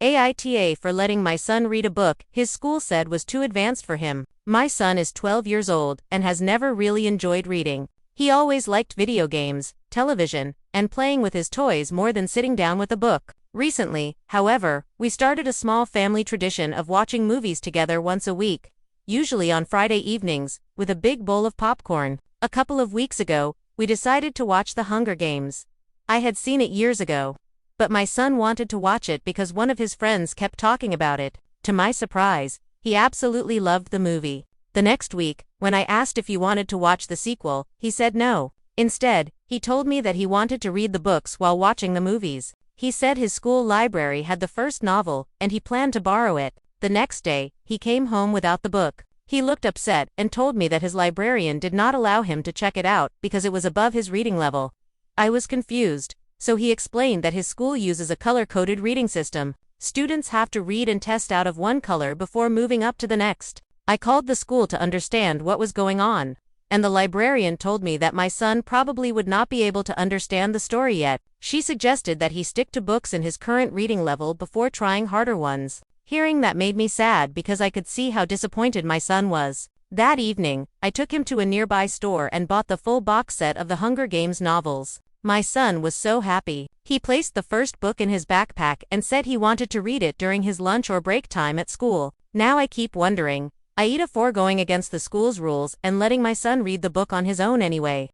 AITA for letting my son read a book his school said was too advanced for him. My son is 12 years old and has never really enjoyed reading. He always liked video games, television, and playing with his toys more than sitting down with a book. Recently, however, we started a small family tradition of watching movies together once a week, usually on Friday evenings, with a big bowl of popcorn. A couple of weeks ago, we decided to watch The Hunger Games. I had seen it years ago, but my son wanted to watch it because one of his friends kept talking about it. To my surprise, he absolutely loved the movie. The next week, when I asked if he wanted to watch the sequel, he said no. Instead, he told me that he wanted to read the books while watching the movies. He said his school library had the first novel, and he planned to borrow it. The next day, he came home without the book. He looked upset and told me that his librarian did not allow him to check it out because it was above his reading level. I was confused, so he explained that his school uses a color-coded reading system. Students have to read and test out of one color before moving up to the next. I called the school to understand what was going on, and the librarian told me that my son probably would not be able to understand the story yet. She suggested that he stick to books in his current reading level before trying harder ones. Hearing that made me sad because I could see how disappointed my son was. That evening, I took him to a nearby store and bought the full box set of the Hunger Games novels. My son was so happy. He placed the first book in his backpack and said he wanted to read it during his lunch or break time at school. Now I keep wondering, AITA for going against the school's rules and letting my son read the book on his own anyway.